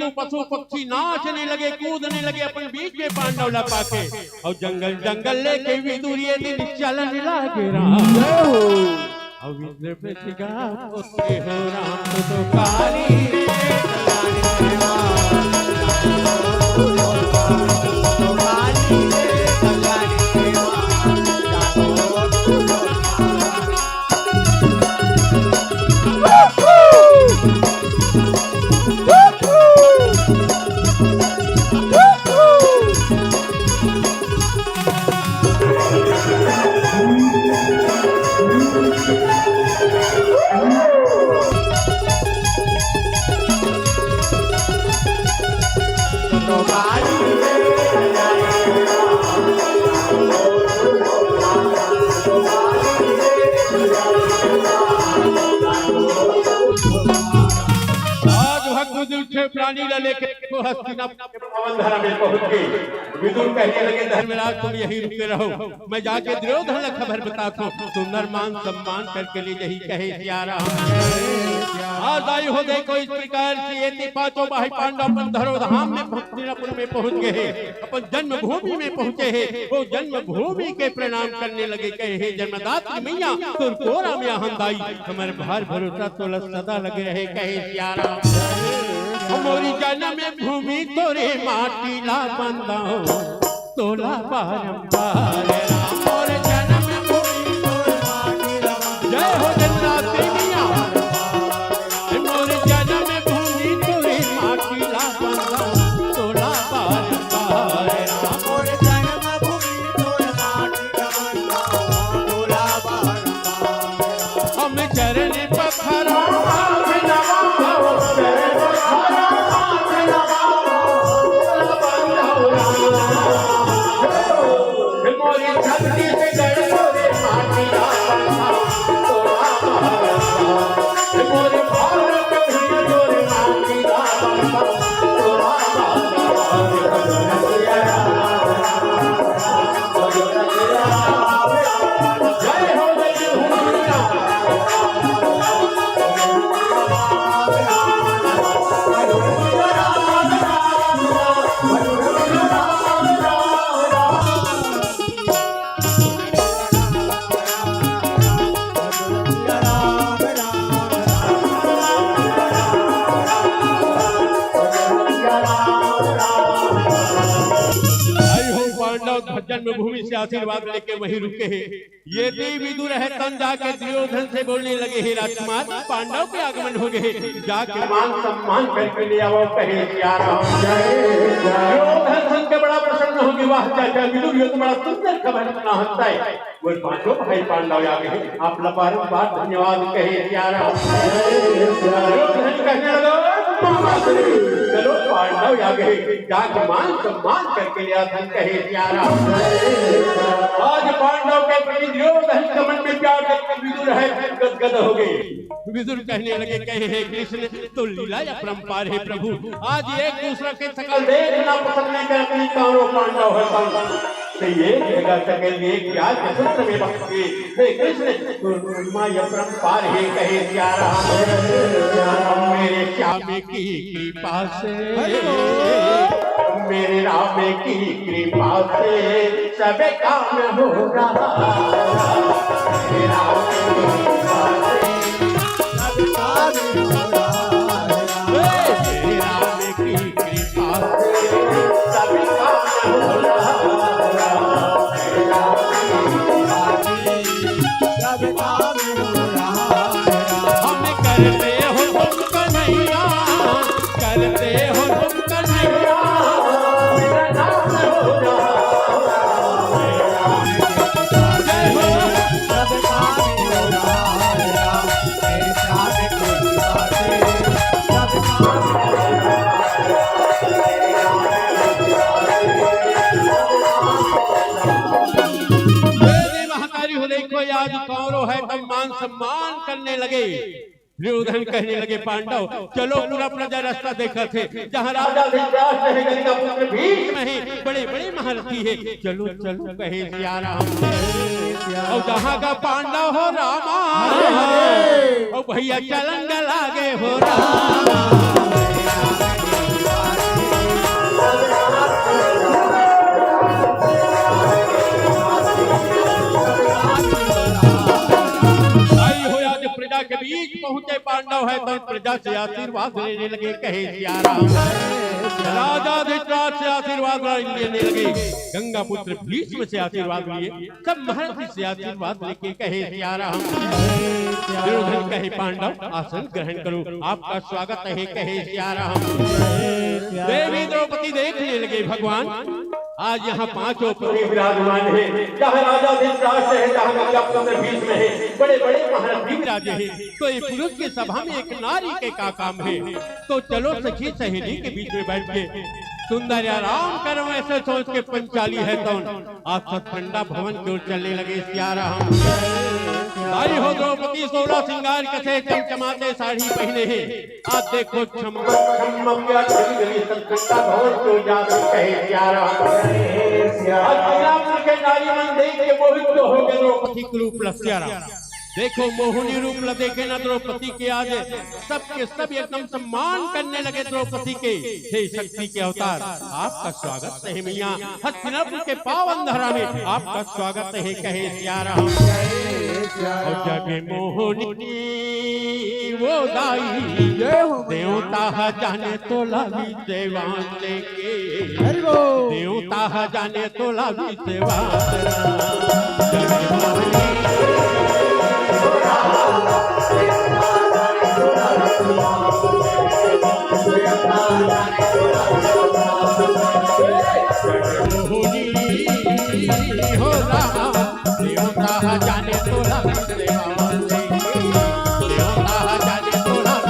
जंतु पशु पक्षी नाचने लगे, कूदने लगे अपन बीच में पांडव ला पाके। और जंगल जंगल लेके विदुर ये दिन चलन लागे राम। और विदुर पे चिगा उसके हो राम तो काली प्राणी लेके हस्तिनापुर में पहुंच गए। विदुर कहने लगे धर्मराज तुम यहीं रुके रहो, मैं जाके दुर्योधन ला खबर बताता हूँ। सुंदर मान सम्मान करके लिए यही कहे सियारा। आज आई हो देखो इस प्रकार से ये पांचों भाई पांडव अपन धरोधाम में हस्तिनापुर में पहुंच गए, अपन जन्मभूमि में पहुंचे हैं। वो जन्मभूमि के प्रणाम करने लगे, कहे जन्मदात्री मैया तुर को राम यहाँ दाई, हमारे भार भरोसा तोला सदा लगे रहे, कहे सियारा। मोरी जन्म भूमि तोरे माटी ला बंदा तोला बारंबार राम। और जन्म भूमि तोरे माटी ला जय हो जन्मदात्री मैया। मोरी जन्म भूमि तोरे माटी ला बंदा तोला बारंबार राम। और जन्म भूमि तोरे माटी ला बंदा तोला बारंबार। हम चरण पखरा जन्मभूमि से आशीर्वाद लेके वहीं रुके हैं। ये विदुर है तन जाके दुर्योधन से बोलने लगे, हे राजकुमार पांडव के आगमन हो गए, जाके मान सम्मान करके ले आओ, कहे दुर्योधन सुन के बड़ा प्रसन्न हो गया। वाह चाचा विदुर ये तो बड़ा सुंदर खबर सुनाता है। वो पांचों भाई पांडव आ गए, आप बार धन्यवाद कहे प्यारा। दुर्योधन कहने लगा चलो पांडव आ गए, जाके मान सम्मान करके लिया धन, कहे प्यारा। आज पांडव के प्रति दुर्योधन के मन में प्यार करके विदुर है गदगद हो गए। विदुर कहने लगे, कहे हे कृष्ण तो लीला या परंपार है प्रभु, आज एक दूसरे के सकल देखना पसंद नहीं कर अपनी कौरव पांडव है तो ये जगह सकल ये क्या सूत्र में भक्ति हे कृष्ण तो महिमा या परंपार है, कहे प्यारा। मेरे श्याम की कृपा से मेरे राम की कृपा से सब काम हो रहा, मेरे राम की कृपा से सब काम हो रहा, मेरे राम की कृपा से सब काम हो रहा, मेरे राम की कृपा से सब काम हो रहा। हम करते हो तुम कन्हैया, करते हो तुम कन्हैया, आज कौरव है तब मान सम्मान करने लगे। दुर्योधन कहने लगे, पांडव चलो पूरा प्रजा रास्ता देखा थे, जहाँ राजा धृतराष्ट्र है गंगा पुत्र बीच में है, बड़े बड़े महारथी है, चलो चलो कहे सियारा। और जहाँ का पांडव हो रामा, और भैया चलन लागे हो रामा, प्रजा के बीच पहुंचे पांडव है तो प्रजा से आशीर्वाद लेने लगे, कहे सिया राम। राजा धृतराज से आशीर्वाद लेने लगे, गंगा पुत्र भीष्म से आशीर्वाद लिए, सब महर्षि से आशीर्वाद लेके कहे सिया राम। दुर्योधन कहे पांडव आसन ग्रहण करो, आपका स्वागत है, कहे सिया राम। देवी द्रौपदी देखने लगे भगवान आज यहाँ पांचों पुत्र विराजमान है, जहाँ राजा धृतराज है, जहाँ गंगा पुत्र भीष्म है, बड़े बड़े महारथी विराजे हैं, तो एक पुरुष की सभा में एक नारी के का काम है। तो चलो सखी सहेली के बीच में बैठ के सुंदर आराम करो, ऐसे सोच के पंचाली है तो आज सतखंडा भवन की ओर चलने लगे सिया राम। आई हो द्रौपदी 16 श्रृंगार कसे चमचमाते साड़ी पहने हैं, आज देखो सतखंडा भवन की ओर जाते कहे सिया राम। आज नारी मन देख के मोहित हो गए द्रौपदी के रूप सिया राम। देखो मोहिनी रूप देखे ना द्रौपदी के आज सबके सब एकदम सम्मान करने लगे द्रौपदी के, हे शक्ति के अवतार आपका स्वागत है मैया, हस्तिनापुर के पावन धरा में आपका स्वागत है, कहे सिया राम। और जब मोहिनी वो गाई देवता जाने तो लावी देवान लेके, देवता जाने तो लावी देवान। हो राम देवता जाने तो राम देवान देवता जाने तो राम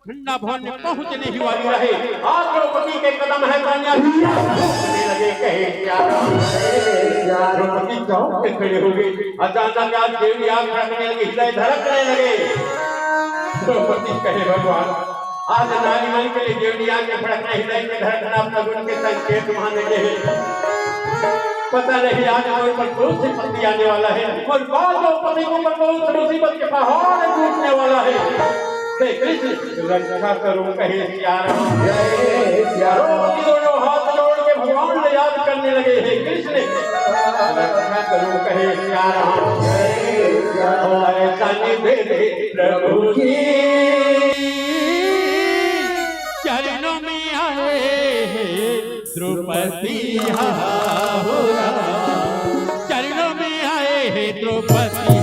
ठंडा भवन में पहुंचने ही वाली रहे, आज द्रौपदी के कदम है लगे, कहे सिया राम। द्रौपदी चौंक के खड़े हो गए, अचानक आज देवी आग भड़कने लगी, हृदय धड़कने लगे। द्रौपदी कहे भगवान आज नारी मन के लिए देवी आग के भड़कना, हृदय में धड़कना अपना गुण के संकेत माने गए। पता नहीं आज कोई पर कौन सी पत्नी आने वाला है और बाद द्रौपदी को पर कौन सी मुसीबत के पहाड़ टूटने वाला है। कृष्ण रक्षा करो, कहे सिया राम। द्रौपदी दोनों हाथ जोड़ के भगवान ने याद करने लगे, हे कृष्ण रक्षा करो, कहे सिया राम। ऐसा निवेदे प्रभु जी चरणों में आए द्रौपदी, चरणों में आए हे द्रौपदी।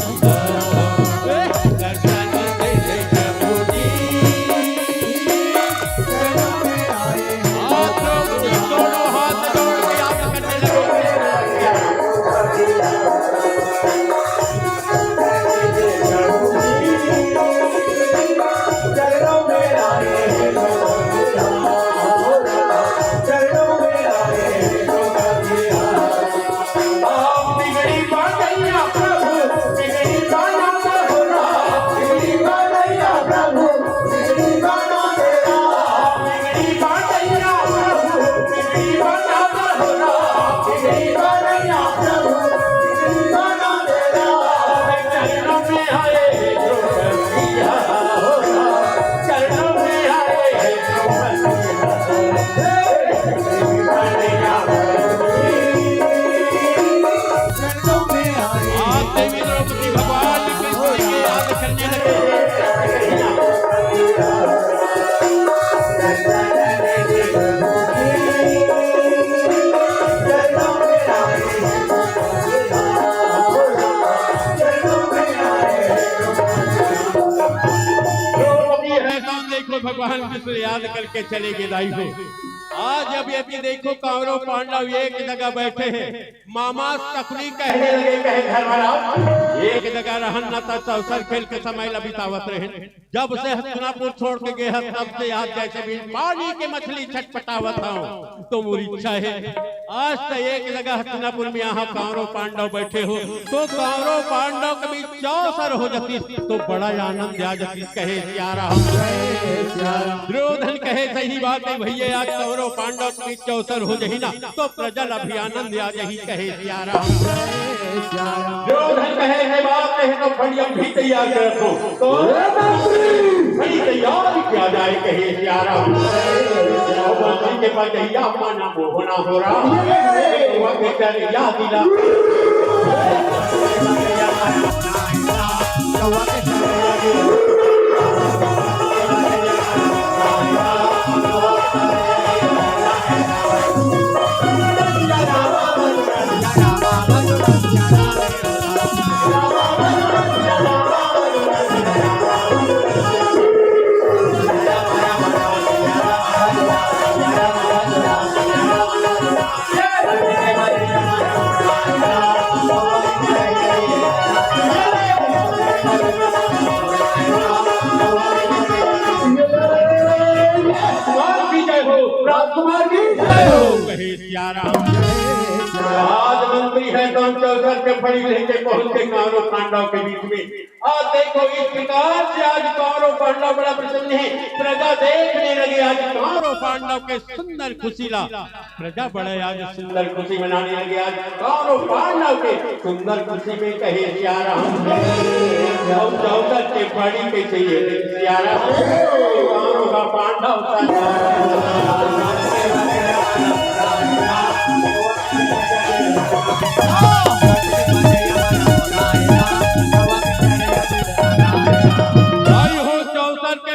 भगवान कृष्ण याद करके चले गए दाई हो। आज अब ये देखो कौरव पांडव एक जगह बैठे हैं, मामा सकली कहने लगे, कहे धर्मराज एक जगह रहन न था, अवसर खेल के समय बितावत रहे। जब से हस्तिनापुर छोड़ के गए हैं तब से आज जैसे भी पानी के मछली छटपटावत हूँ, तो मेरी इच्छा है आज तो एक जगह हस्तिनापुर में यहाँ कौरव पांडव बैठे हो, तो कौरव पांडव के बीच चौसर हो जाती तो बड़ा आनंद आ जाती। कहे प्यारा दुर्योधन कहे सही बात है भैया, आज कौरव पांडव के बीच चौसर हो जाही ना तो प्रजल अभी आनंद आ जाही। कहे प्यारा दुर्योधन कहे है बात है तो फड़िया भी तैयार कर रखो, तो बड़ी तैयार किया जाए। कहे प्यारा के पास माना मोहना हो रहा या दिला आज मंत्री है तो चौसर के फड़ी लेके पहुंचे कौरव पांडव के बीच में। आज देखो इस प्रकार से आज कौरव पांडव बड़ा प्रसन्न है, प्रजा देखने लगे आज कौरव पांडव के सुंदर खुशीला, प्रजा बड़े आज सुंदर खुशी मनाने लगे आज कौरव पांडव के सुंदर खुशी में। कहे सियारा चौसर के फड़ी पे चाहिए सियारा कौरव का पांडव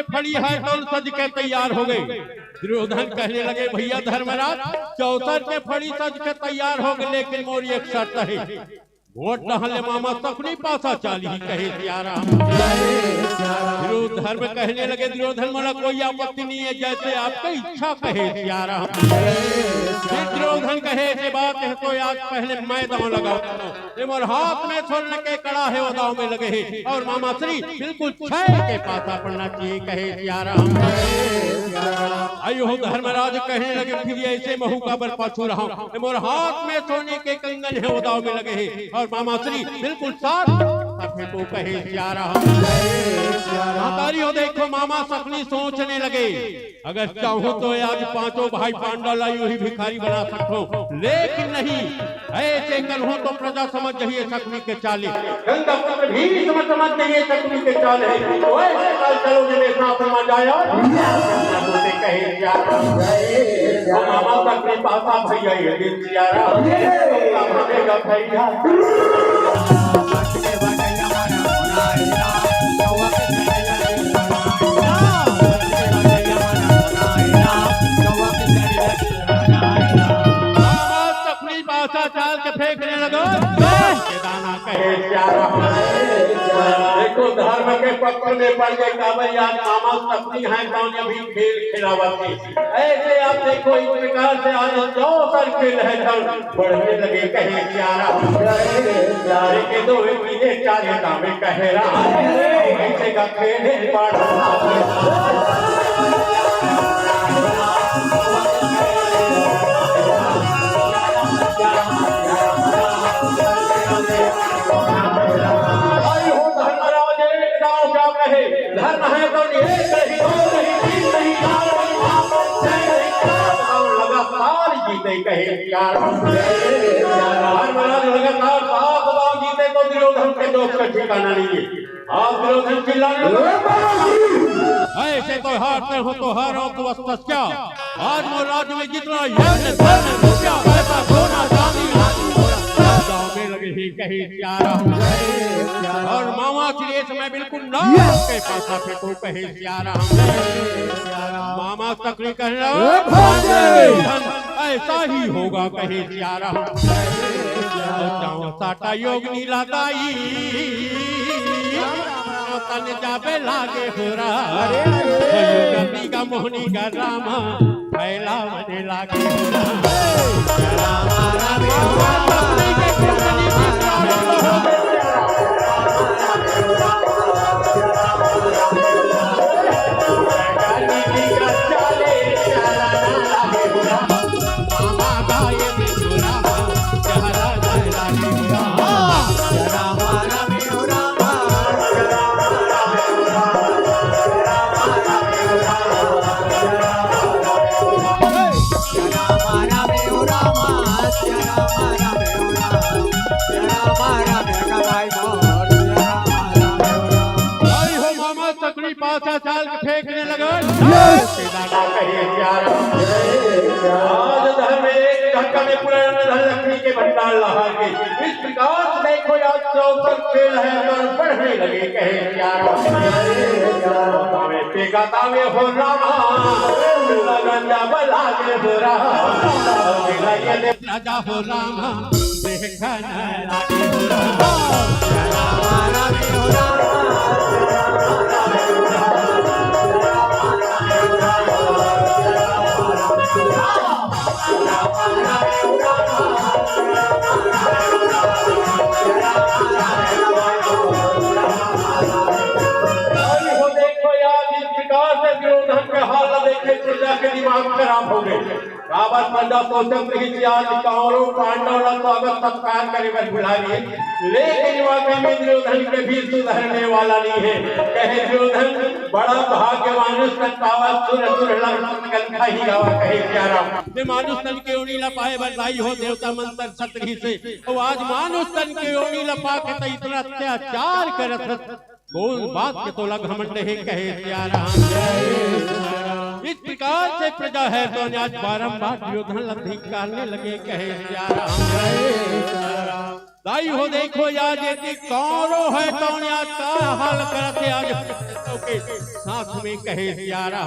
खड़ी है तो सज के तैयार हो गए। दुर्योधन कहने लगे भैया धर्मराज चौसर के फड़ी सज के तैयार हो गए, लेकिन मोरी एक शर्त है, वोट टहले मामा सकनी पासा चाली। कहे प्यारा धर्म कहने लगे दुर्योधन मला कोई आपत्ति नहीं है, जैसे आपकी इच्छा। कहे प्यारा दुर्योधन कहे ये बात है तो आज पहले मैं दांव लगाऊं, मोर हाथ में छोड़ने के कड़ा है वो दांव में लगे है, और मामा श्री बिल्कुल छह के पासा पड़ना चाहिए। कहे प्यारा अयो धर्मराज कहने लगे फिर ऐसे महू का बर पाछू रहा, मोर हाथ में सोने के कंगन है वो दांव में लगे है, और मामा श्री बिल्कुल साथ को कहे प्यारा हो। देखो मामा सकनी सोचने लगे अगर चाहूं तो आज पांचों भाई पांडव लायू ही भिखारी बना सकता हूं, लेकिन नहीं ऐसे कल हो तो प्रजा समझ जाइए सकनी के चाले, गंगा पुत्र भी समझ जाइए सकनी के चाले है, तो ऐसे कल चलो मेरे साथ समझ आया। कहे प्यारा मामा सकनी पासा भैया ये प्यारा भैया चाल के फेंकने लगा दाना। कहे प्यारा देखो धर्म के पक्ष में पड़ गए काबल आज मामा सकनी है कौन अभी खेल खिलावती, ऐसे आप देखो इस प्रकार से आज चौसर खेल है बढ़ने लगे। कहे प्यारा प्यारे के दो पीले चारे दामे कह रहा ऐसे का खेल धर्म है तो लगातार जीते। कहे लगातार जीते तो दुर्योधन के दोस्त का ठिकाना नहीं है। आप दुर्योधन चिल्लाने ऐसे तो हारते हो तो हारो तो क्या आज मोर राज्य में जितना पैसा सोना चांदी में लगे ही। कहे प्यारा और मामा के समय बिल्कुल ना के पैसा पे को कहे प्यारा मामा सकनी कहना ऐसा ही होगा। कहे प्यारा साटा योग नीलादाई तन जाबे लागे हो रहा का मोहनी का रामा फैलावने लागे पत्नी के कुंडली में प्रारंभ हो चाल के फेंकने लगा धक्का में पूरा लकड़ी के भंडार लहा के इस प्रकार देखो यार चौकर खेल है और बढ़ने लगे कहे तावे हो रामा लगन बला के हो रहा राजा हो रामा देखना लागे हो रामा दिमाग खराब हो गए रावण पंडा सोचत रही कि आज कौरव पांडव ना स्वागत सत्कार करे बस बुलाइए लेकिन वाकई में दुर्योधन के भी सुधरने वाला नहीं है कहे दुर्योधन बड़ा भाग्यवान पावत सुर सुर लंका ही गावा कहे प्यारा ये मानुष तन के ओणी लपाए बधाई हो देवता मंत्र छतरी से और आज मानुष तन के ओणी लपा के तो इतना अत्याचार करत बोल बात के तो लग घमंड है कहे प्यारा इस प्रकार से प्रजा है तो आज बारंबार दुर्योधन धिक्कारने लगे कहे प्यारा दाई हो देखो यार यदि कौरव है तो आज का हाल करते आज के साथ में कहे प्यारा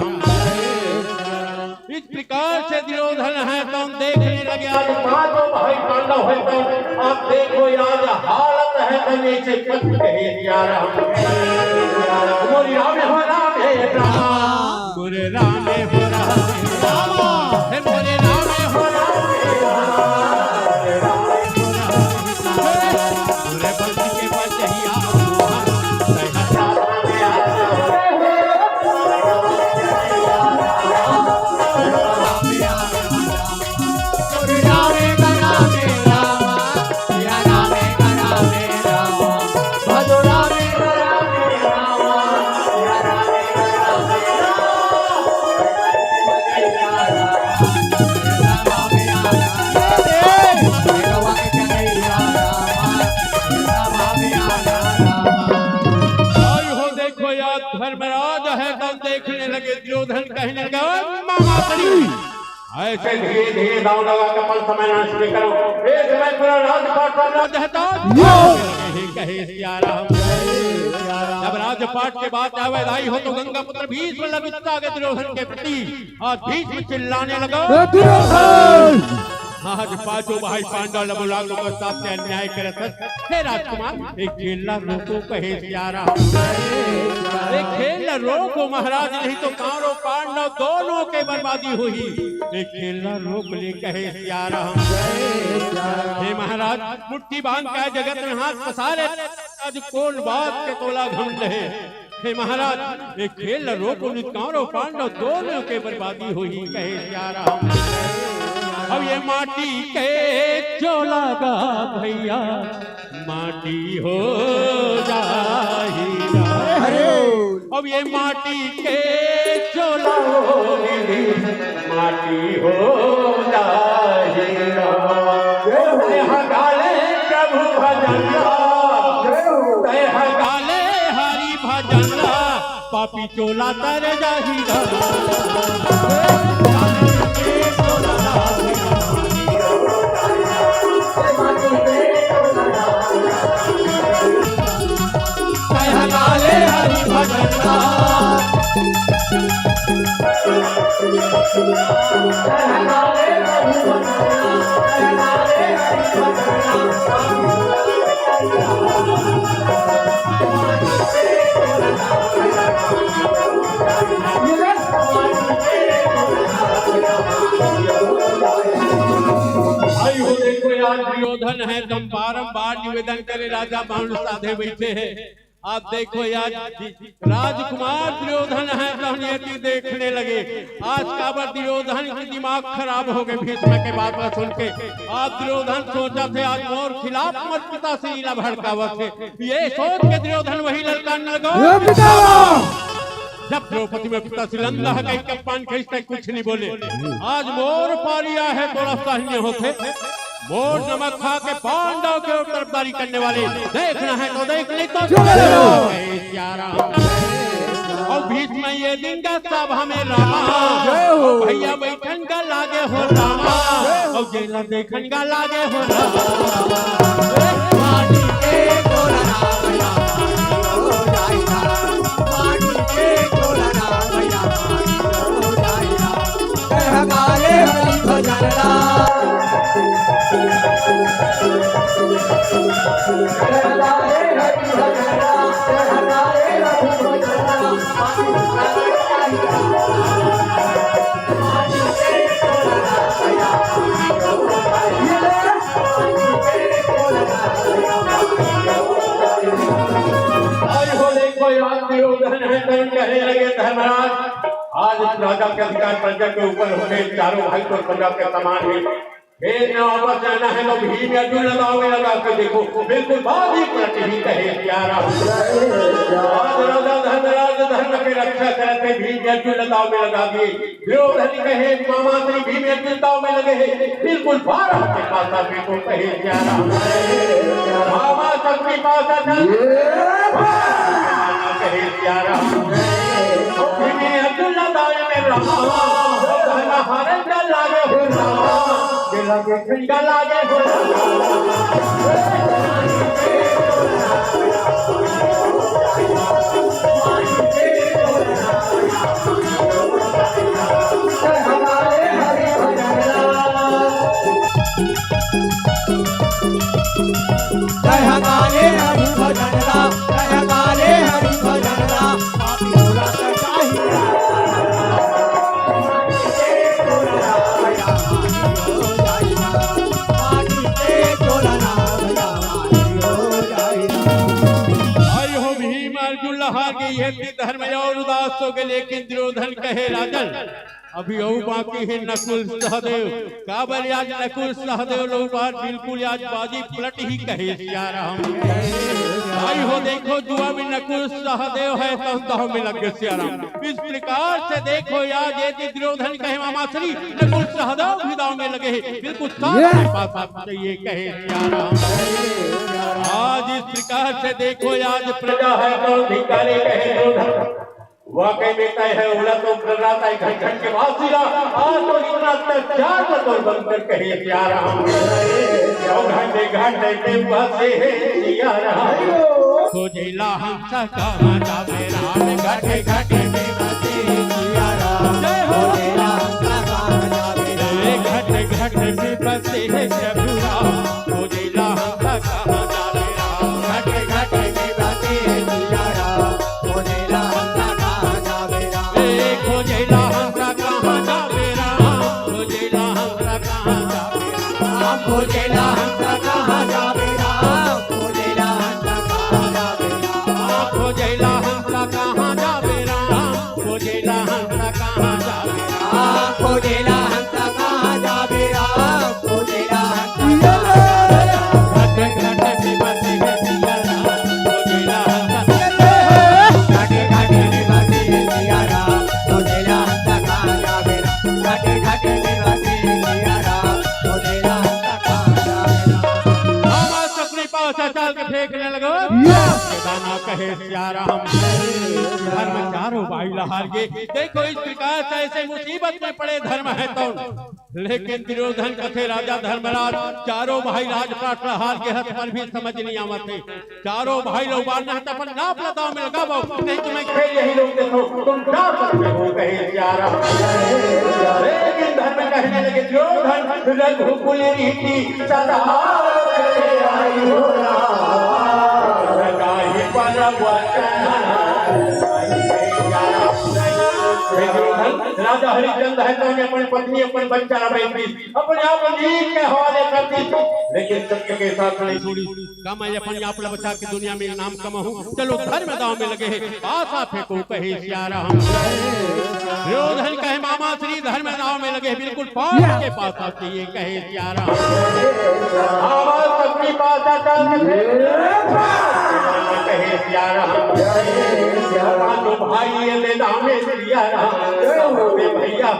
इस प्रकार से दुर्योधन है तो हम देखने लगे आज भाई पांडव है तो आप देखो यार हालत है तो नीचे कहे प्यारा मोरी राम हो राम है गुरु राम हो राम है मोरे राम हो राम पूरे बंद के बचैया धर्मराज है तब देखने लगे दुर्योधन कहने लगा मामा करी ऐसे धीरे धीरे दांव लगा के पल समय नाश करो एक समय पूरा राजपाट राज हटा कहे सियारा जब राजपाट के बाद आवे दाई हो तो गंगा पुत्र भीष्म लगिता के दुर्योधन के प्रति और भीष्म चिल्लाने लगा आज पांचों भाई पांडव लबुला को साथ से अन्याय करत हे राजकुमार एक खेलना रोको कहे सियारा एक खेलना रोको महाराज नहीं तो कौरव पांडव दोनों के बर्बादी हुई एक खेलना रोक ले कहे सियारा हे महाराज मुट्ठी बांध के जगत में हाथ पसारे आज कौन बात के तोला घमंड है हे महाराज एक खेलना रोको नहीं कौरव पांडव दोनों के बर्बादी हुई कहे सियारा अब ये माटी के चोला का भैया माटी हो जाएगा अब ये माटी के चोला माटी हो जाएगा प्रभु भजन गाले हरि भजन पापी चोला तर जाएगा हरि भजन हो देखो यार दुर्योधन है, तुम बारंबार निवेदन करे राजा बाण साधे बैठे हैं। आप देखो यार राजकुमार दुर्योधन है तो नियति देखने लगे। आज का बार दुर्योधन की दिमाग खराब हो गए भीष्म के बात को सुन के। आप दुर्योधन सोचा थे आज मोर खिलाफ मत पिता से लीला भड़कावत है, ये सोच के दुर्योधन वही ललकारने लगा। जब द्रौपदी में पिता सिलंदा है कहीं कप्तान खींचते कुछ नहीं बोले। आज मोर पारिया है थोड़ा साहिन्य होते, मोर नमक खा के पांडव के ऊपर तरफदारी करने वाले देखना है तो देख ले तो और बीच में ये दिन का सब हमें रामा भैया बैठन का लागे हो रामा और जेला देखन का लागे हो कहने लगे धर्मराज आज राजा के अधिकार प्रजा के ऊपर हो गए, चारों भाई को प्रजा के समान है, फिर न वापस जाना है तो भीम अर्जुन लगाओ में लगा के देखो बिल्कुल बात ही पलट ही कहे प्यारा। आज राजा धर्मराज धर्म के रक्षा करते भीम अर्जुन लगाओ में लगा दिए। द्रौपदी कहे मामा श्री भीम अर्जुन लगाओ में लगे बिल्कुल 12 के पास आके को कहे प्यारा मामा सबके पास आता कहे प्यारा भीम अर्जुन लगाओ में रहा धर्म हारे का लागे हो रहा लागे खंडा लागे हो जय हमारे हरि भजन राम, जय हमारे हरि भजन राम, धर्म और उदास हो गए। लेकिन दुर्योधन कहे राजन अभी और बाकी है नकुल सहदेव काबल आज नकुल सहदेव लोग बात बिल्कुल आज बाजी पलट ही कहे सियाराम भाई हो देखो जुआ में नकुल सहदेव है तो दाव में लग गए सियाराम। इस प्रकार से देखो आज ये दुर्योधन कहे मामा श्री नकुल सहदेव भी दाव में लगे बिल्कुल साथ चाहिए कहे सियाराम। आज इस प्रकार से देखो आज प्रजा है तो धिक्कारे कहे दुर्योधन वाकई में तय है उड़ा तो प्रजाता है घट घट के वासिला आज तो इतना अत्याचार का तो बनकर कहे प्यारा घंटे घंटे के बसे है सियारा खोजेला हंसा कहाँ जावे राम घटे घटे के बसे सियारा खोजेला हंसा कहाँ जावे घटे घटे के बसे है प्रभु राम खोजेला हंसा कहाँ जावे राम घटे घटे के बसे है सियारा खोजेला खोजेला हंसा कहाँ जावे राम खोजेला हंसा कहाँ जावे राम खोजेला हंसा कहाँ जावे राम खोजेला हंसा कहाँ जावे राम खोजेला हंसा कहाँ जावे राम खोजेला हंसा कहाँ जावे राम खोजेला हंसा कहाँ जावे राम खोजेला हंसा घट घट से बसे है सियारा खोजेला हंसा घट घट से बसे है सियारा खोजेला हंसा कहाँ जावे राम घट घट से बसे है सियारा खोजेला हंसा कहाँ जावे राम। मामा अपने पास चाल के फेंकने लगो दाना कहे सियाराम धर्म चारों भाई लहार गए। देखो इस प्रकार से ऐसे मुसीबत में पड़े धर्म है तो लेकिन दुर्योधन कथे राजा धर्मराज चारों भाई राजपाट लहार के हथ पर भी समझ नहीं आवत है। चारों भाई लोग बारना हता पर नाप लताओं में लगाओ नहीं तुम्हें खेल यही लोग देखो तुम क्या करते हो कहे सियाराम। लेकिन धर्म कहने लगे दुर्योधन रघुकुल रीति सदा आई हो राही पर वचन राजा हरिचंद है तो अपनी पत्नी अपन बच्चा रही अपने आप जीत के हवाले करती थी, लेकिन सत्य के साथ नहीं छोड़ी। का मैं अपने आप बचा के दुनिया में नाम कमाऊं, चलो धर्म दांव में लगे है, आशा फेंको कहे सियारा हम। दुर्योधन कहे मामा श्री धर्म दांव में लगे, बिल्कुल पास के पास आती है कहे सियारा आवाज अपनी पास आता कहे सियारा तो भाई ये दाम में सियारा भैया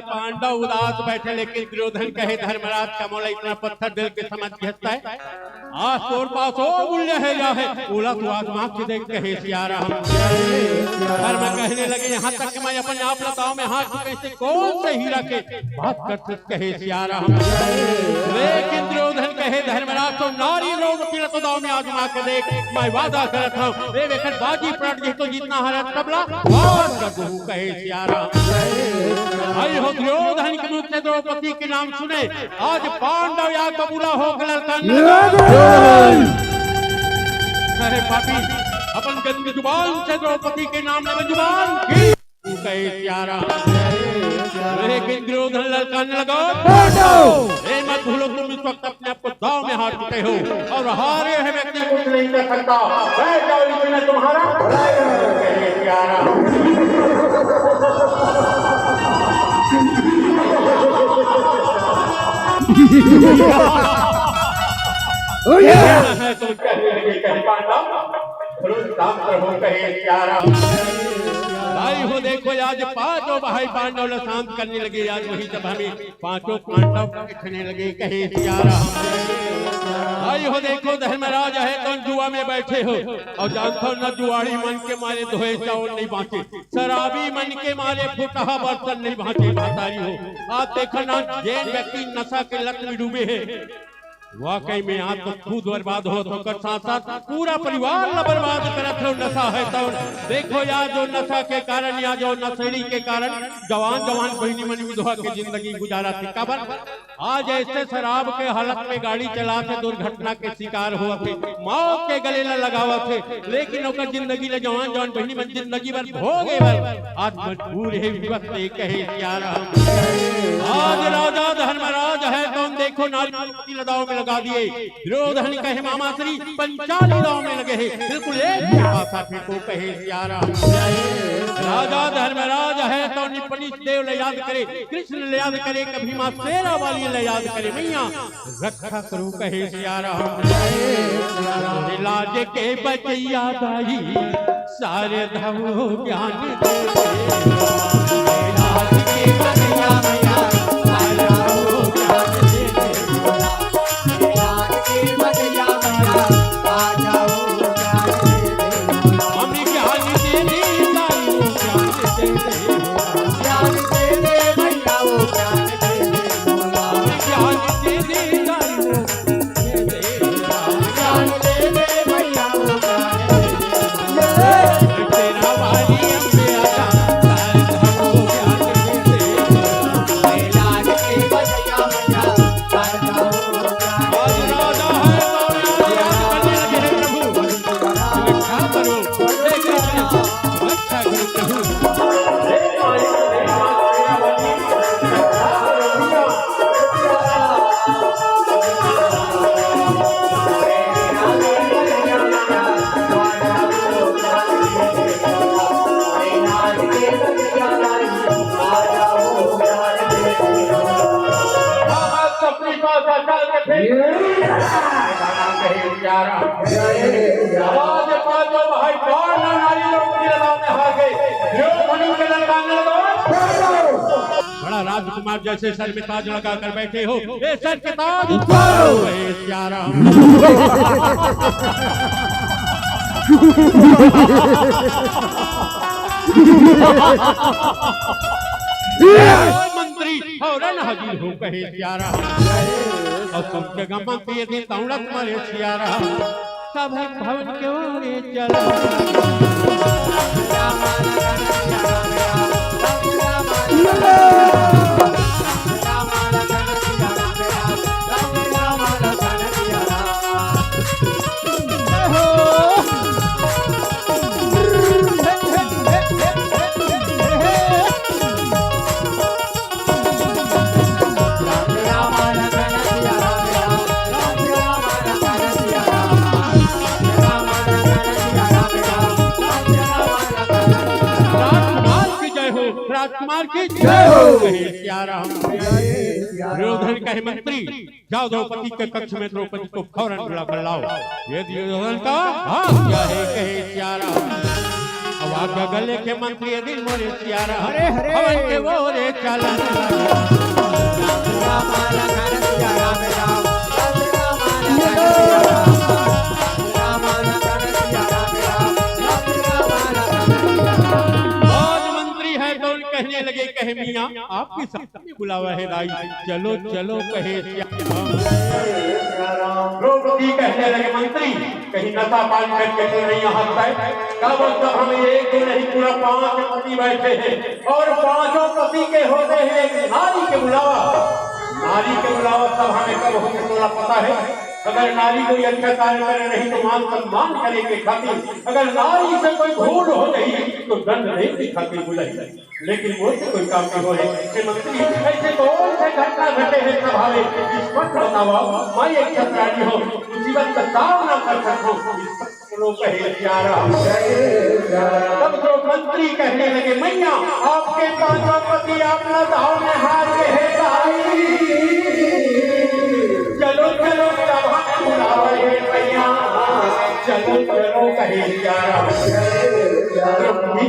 पांडव उदास बैठे, लेकिन दुर्योधन कहे धर्मराज का मौला इतना पत्थर दिल के समझ हंसता है, आज तोर पास ओ मूल्य है या है बोला तू आजमा के देख कहे सियारा हम। धर्म कहने लगे यहाँ तक मैं अपने आप लताओं में हाथ कैसे कौन से हीरा के बात कर कहे सियारा हम। लेकिन दुर्योधन कहे धर्मराज तो नारी द्रौपदी लताओं में आजमा के देख, मैं वादा करता हूँ वे वेखन बाजी पलट गई तो जितना हरत तबला बात कर दूं कहे सियारा। आई हो दुर्योधन के मुख से द्रौपदी के नाम सुने, आज पांडव या कबूला होकर अरे पापी अपन गंदी जुबान से द्रौपदी के नाम में जुबान की कहे सियारा। लेकिन दुर्योधन ललकाने लगा मत भूलो तुम इस वक्त अपने आप को दांव में हाथ उठे हो और हारे है व्यक्ति कुछ नहीं कर सकता, बैठ जाओ इसमें तुम्हारा कहे सियारा। तुम कहने लगे कहे पांडव कहे सियारा। भाई हो देखो आज पांचों भाई पांडव ने शांत करने लगे, आज वही जब हमें पांचों पांडव कहने लगे कहे सियारा। भाई हो देखो धर्मराज है तो जुआ में बैठे हो और जानते हो न जुआड़ी मन के मारे धोए चावल नहीं बांटे, शराबी मन के मारे फुटहा बर्तन नहीं बांटे महतारी हो। आज देखो ना जैन व्यक्ति नशा के लत में डूबे हैं, वाकई में आप तो खुद बर्बाद हो तो कर साथ साथ पूरा परिवार न बर्बाद करत हो नशा है तो। देखो यार जो नशा के कारण या जो नशेड़ी के कारण जवान जवान बहनी मनी विधवा की जिंदगी गुजारा थी कबर, आज ऐसे शराब के हालत में गाड़ी चला के दुर्घटना के शिकार हुआ थे, मौत के गले न लगावा थे, लेकिन ओकर जिंदगी ले जवान जवान बहनी मन जिंदगी भर भोगे भर आज मजबूर है विवत कहे सियारा। आज राजा धर्मराज है कौन देखो नारी लदाओं में लगा दिए, दुर्योधन कहे मामा श्री 45 दांव में लगे हैं, बिल्कुल एक भाषा को कहे सियारा। राजा धर्मराज है तो निपनिश देव ले याद करे, कृष्ण ले याद करे, कभी मां शेरा वाली ले याद करे, मैया रक्षा करो कहे सियारा। लाज के बचैया दाई सारे धवो ज्ञान दे, लाज के बचैया मैया सारे धवो ज्ञान दे, लाज के बचैया मैया सारे धवो ज्ञान दे, हमें ज्ञान दे दे सारी वो ज्ञान दे दे, ज्ञान दे दे मैया वो ज्ञान दे दे, हमें ज्ञान दे दे सारी वो दे दे, ज्ञान दे दे मैया वो ज्ञान दे दे, तेरा वाली हमसे आजा सारे धवो ज्ञान दे दे, लाज के बचैया मैया सारे धवो ज्ञान। आज राजा है तो याद करने लगे हैं प्रभु, रक्षा करो हे कृष्ण रक्षा करो प्रभु। अपनी भाषा चल के फिर कहे सियारा। आज पांचों भाई कौन नारी लोग की लड़ाई में हार गए, दुर्योधन के लड़काने लगा। बड़ा राजकुमार जैसे सर में ताज लगा कर बैठे हो, ये सर के ताज उतारो कहे सियाराम। मंत्री फौरन हाजिर हो कहे सियाराम। और तुम जगह मंत्री यदि तौड़त मरे सियाराम, सब भवन के ओरे चलो। राजकुमार की जय हो कहे सियाराम। दुर्योधन कहे मंत्री जाओ द्रौपदी के कक्ष में द्रौपदी को फौरन बुला कर लाओ। ये दुर्योधन का आज्ञा है कहे सियाराम। अब आज्ञा गले के मंत्री यदि मोरे सियाराम, हवन के वो रे चलन कहने लगे कहे मियां आपकी सबसे बुलावा है राई, चलो चलो कहे द्रौपदी कहने लगे मंत्री कहीं नशा पान करके तो नहीं यहाँ तक हमें एक ही नहीं पूरा 5 पति बैठे हैं और 5 पति के होते हैं एक नारी के बुलावा। नारी के बुलावा सब हमें कब होंगे थोड़ा पता है। अगर नारी कोई अच्छा कार्य करे नहीं तो मान सम्मान करेंगे खातिर, अगर नारी से कोई भूल हो गई तो दंड नहीं दिखाते बुलाई, लेकिन वो से कोई काम नहीं हो रहे। मंत्री ऐसे कौन से घटना घटे हैं सभा में, इस वक्त बताओ मैं एक क्षत्राणी हूँ मुसीबत का सामना कर सकूं। तब तो मंत्री कहने लगे मैया आपके 5 पति अपना दाव में हार के है चलो चलो सभा में बुलावा है मैया, चलो चलो कहे सियाराम।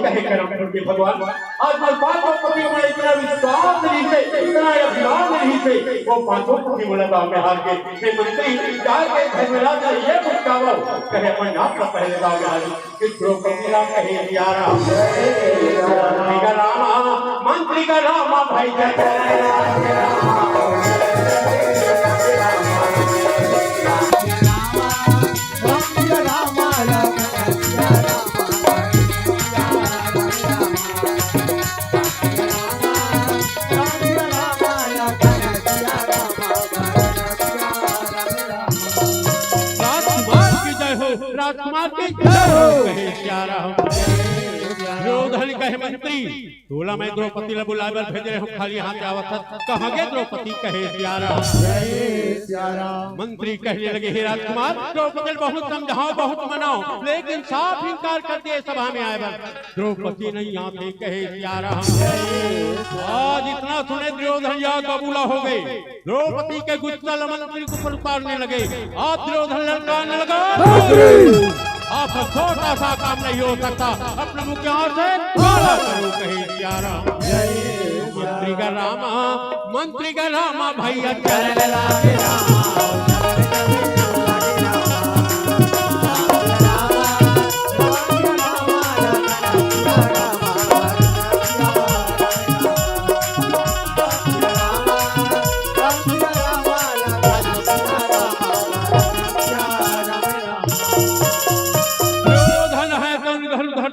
कहे करम करके भगवान आज मैं 5 पति में इतना विश्वास नहीं से, इतना अभिमान नहीं से, वो 5 पति बोला दाव में हार के मंत्री जाके धर्मराज ये पुछावा कहे अपन आपका पहले दाव में हारी कि द्रौपदी राम कहे सियाराम। मंत्री का रामा भाई जय राजकुमार की जय हो कहे सियाराम। दुर्योधन कहे मंत्री बोला मैं द्रौपदी ने बुलाकर भेज रहे हूँ खाली हाथ आवत कहाँ गए द्रौपदी कहे सियाराम। मंत्री कहने लगे हे राजकुमार द्रौपदी बहुत समझाओ बहुत मनाओ लेकिन साफ इनकार कर दिए सभा में आए बार द्रौपदी नहीं आते कहे सियाराम। आज इतना सुने दुर्योधन या कबूला हो गए, द्रौपदी के गुस्सा मंत्री को ऊपर उतारने लगे। आज दुर्योधन लड़काने लगा आप छोटा सा काम नहीं हो सकता, अपने मुख यहाँ से काला करो कहे सियाराम। मंत्री का रामा भैया चल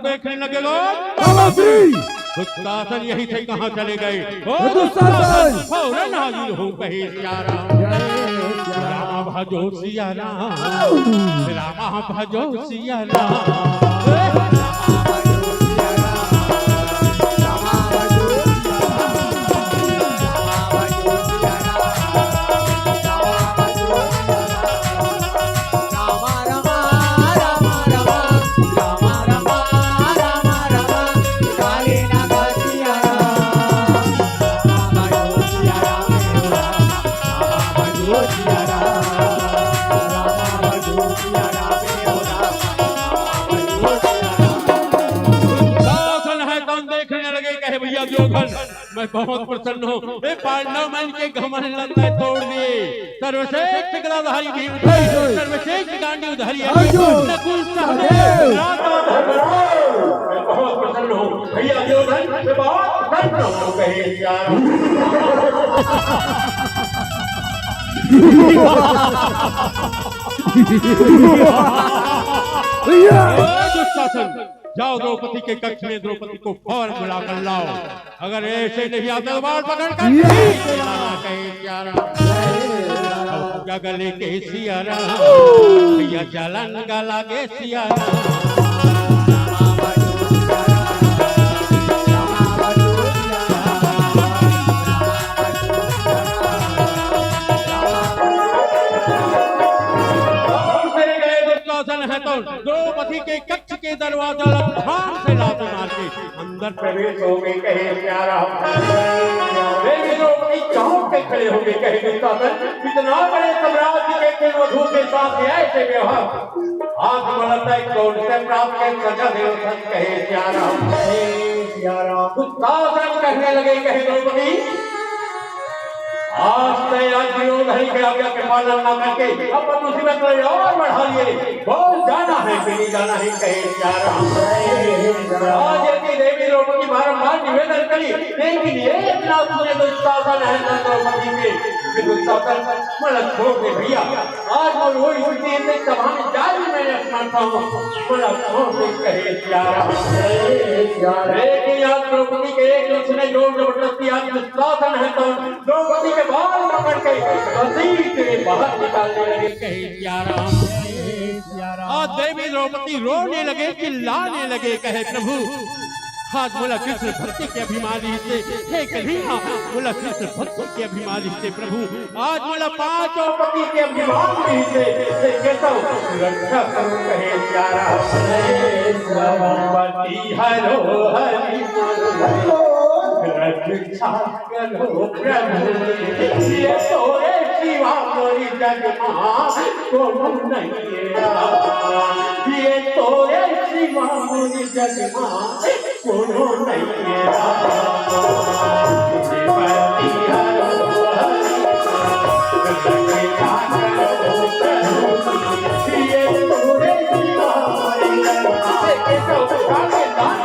देखने लगे लोग दुशासन यही थे कहाँ चले गए फौरन हाजिर हो कहे सियाराम। रामा भजो सियाराम, रामा भजो सियाराम। मैं बहुत प्रसन्न हूँ। हे पांडव मन के घमंड लंका तोड़ दिए, सर्वश्रेष्ठ गदाधारी भीम, सर्वश्रेष्ठ गांडीवधारी अर्जुन, नकुल सहदेव, मैं बहुत प्रसन्न हूँ भैया दुर्योधन, मैं बहुत प्रसन्न हूँ कहे यार। दुशासन, जाओ द्रौपदी के कक्ष में द्रौपदी को फौरन बुलाकर लाओ। अगर ऐसे नहीं आता तो बाल पकड़ कर पूजा गले के सियारा भैया जलन गला के सियारा। है तो द्रौपदी के कक्ष के दरवाजा लंघन से लात मार के अंदर प्रवेश हो गए कहे प्यारा। देवी द्रौपदी चौंक के खड़े हो गए कहे दुशासन, इतना बड़े साम्राज्य के कुलवधू के साथ ऐसे व्यवहार आज बढ़ता है कौन से प्राप्त है सजा देवसन कहे प्यारा। दुशासन कहने लगे कहे द्रौपदी, आज तेरा दुर्योधन के आज्ञा के पालन न करके अपन मुसीबत में और बढ़ा लिए, बहुत जाना है कि नहीं जाना है कहे प्यारा। आज यदि देवी द्रौपदी बारंबार निवेदन करी, लेकिन ये इतना पूरे दुशासन है द्रौपदी के दुशासन मतलब छोड़ दे भैया। आज वो वही स्थिति है तब हम जाल में अपनाता हूँ मतलब छोड़ दे कहे प्यारा। लेकिन आज द्रौपदी के एक उसने जोर जबरदस्ती आज दुशासन है तो द्रौपदी के बाल पकड़ के वसीर से बाहर निकालने लगे कहे प्यारा। और देवी द्रौपदी रोने लगे, चिल्लाने लगे कहे प्रभु, आज बोला कृष्ण भक्ति के अभिमानी से हे कन्हैया, बोला कृष्ण भक्ति के अभिमानी से प्रभु, आज बोला पांचों पति के अभिमानी से कैसा रक्षा करो कहे प्यारा। पति हरो हरि रक्षा करो प्रभु, ये सोए शिवा कोई जग मां को नहीं, ये सोए शिवा कोई जग मां को नहीं। पति हरो हरि रक्षा करो प्रभु, ये सोए शिवा कोई जग मां कैसा उठाके दान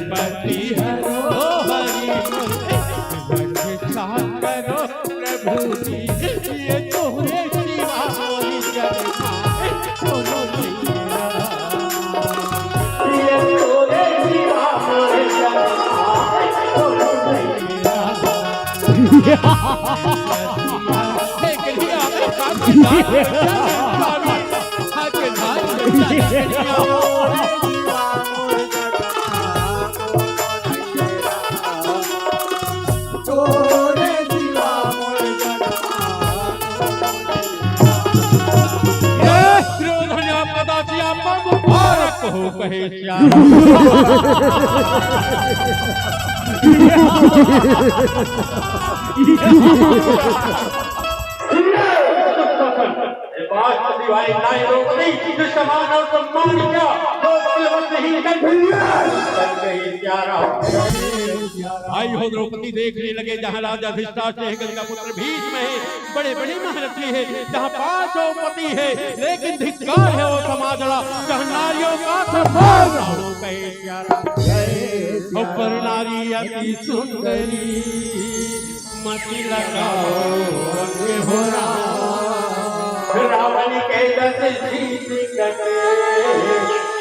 पति हरो हरि रक्षा करो प्रभु जी, ये तोरे शिवा कोई जग मां कोनो नहीं, ये तोरे शिवा कोई जग मां कोनो नहीं। हो कहे आई हो द्रौपदी देखने लगे जहाँ राजा धृतराष्ट्र है, गंगा पुत्र भीष्म है, बड़े बड़े महारथी है, जहाँ पांचों पति है, लेकिन धिक्कार है वो समाजड़ा जहाँ नारियों का हो कहे प्यारा। ऊपर नारी अति सुंदरी मति लगाओ हो रावण के दस जीत कटे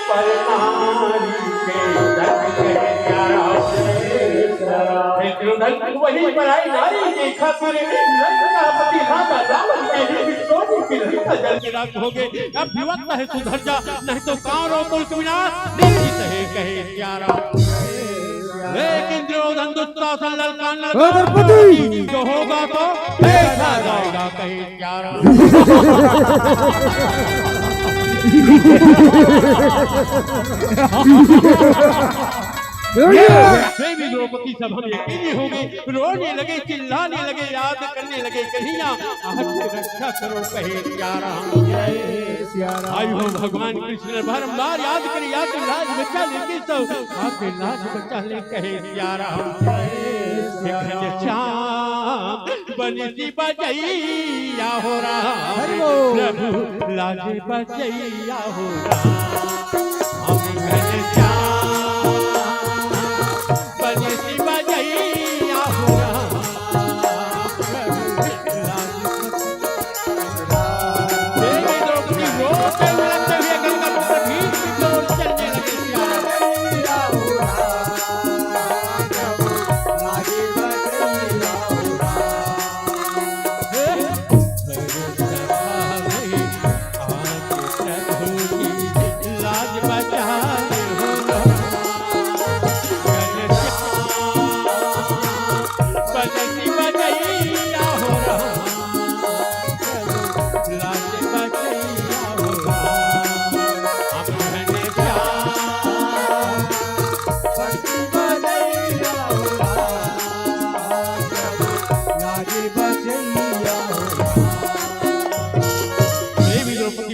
पर नारी के दस प्यारा। वही पर आई नारी के खातिर लंकापति राजा रावण के सोने की लंका जल के राख हो गए। अब विवक्त है सुधर जा, नहीं तो कांरो कुल विनाश निश्चित है कहे प्यारा। लेकिन दुर्योधन दुशासन ललकार जो होगा तो देखा जाएगा कहे प्यारा। देवी द्रौपदी सब हम यकीनी हो गए, रोने लगे, चिल्लाने लगे, याद करने लगे कन्हैया आके रक्षा करो कहे सिया राम। आई हो भगवान कृष्ण बारंबार याद करे, याद लाज बच्चा लेके सब आके लाज बच्चा ले कहे सिया राम। श्याम बंसी बजैया हो राम, प्रभु लाज बजैया हो राम। हम श्याम बंसी बजैया हो राम, देवी द्रौपदी रोते लगते हुए गंगा पुत्र भीष्म की ओर चलने लगे सिया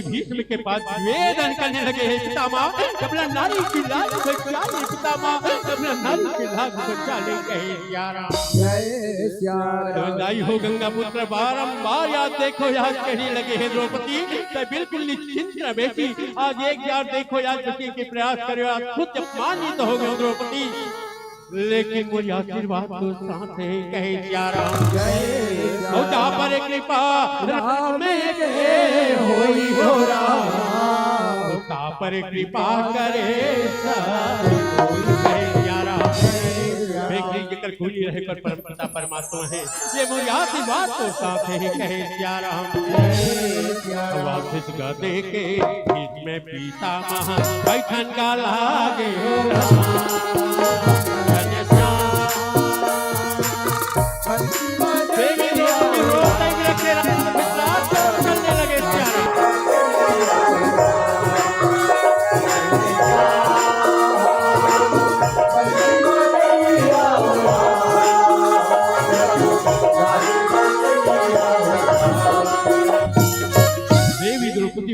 भीष्म के पास निवेदन करने लगे हैं पितामह कबला नारी की लाज बचा ले, पितामह कबला नारी की लाज बचा ले कहे सिया राम। जय सिया राम। आई हो गंगा पुत्र बारंबार याद देखो याद कहने लगे हैं द्रौपदी तो बिल्कुल निश्चिंत न बैठी, आज एक याद देखो याद करने के प्रयास करो, आप खुद अपमानित हो गए द्रौपदी, लेकिन मुझे आशीर्वाद तो साथ है कहे सिया राम। जहाँ पर कृपा में होई हो राम, जहाँ पर कृपा करे कहे सिया राम। जिक्र खुली रहे पर परमपिता परमात्मा है, ये मुझे आशीर्वाद तो साथ है कहे सिया राम। वापस गदे के बीच में पितामह बैठन का लागे हो राम।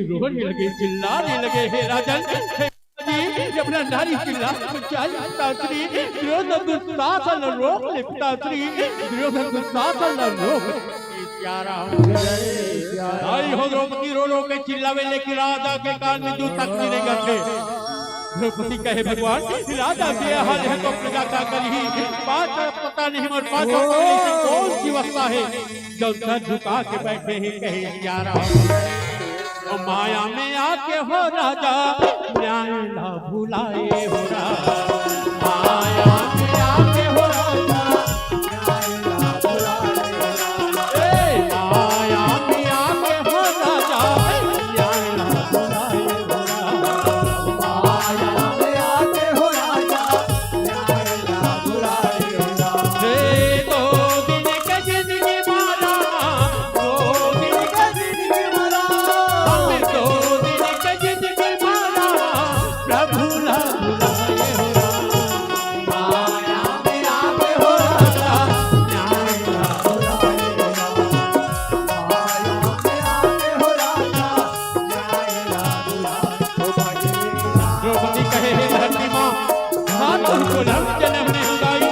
रोने लगे, चिल्लाने लगे, हे राजन अपना नारी चिल्ला पिताश्री दुर्योधन दुस्साहस रोक ले, पिताश्री दुर्योधन दुस्साहस रोक। आई हो द्रौपदी रो रो के चिल्लावे, लेकिन राजा के कान में जूं तक नहीं करते। द्रौपदी कहे भगवान राजा के हाल है तो प्रजा का करी, बात पता नहीं और बातों कौन सी अवस्था है जो सर झुका के बैठे हैं कहे सिया राम। माया में आके हो राजा न्याय ना भुलाए हो राजा, माया में आके हो राजा न्याय ना भुलाए हो राजा, माया में आके हो राजा न्याय ना भुलाए हो राजा, माया में आके हो राजा न्याय ना भुलाए हो राजा। दो दिन के जिंदगी मारा, दो दिन के जिंदगी मारा, दो दिन के जिंदगी मारा, प्रभु ला भुलाए हो राम। माया में आके हो राजा न्याय ना भुलाए हो राम, माया में आके हो राजा न्याय ना भुलाए हो राम। द्रौपदी कहे हे धरती माँ हाथन को रंग जन्म ने उगाई,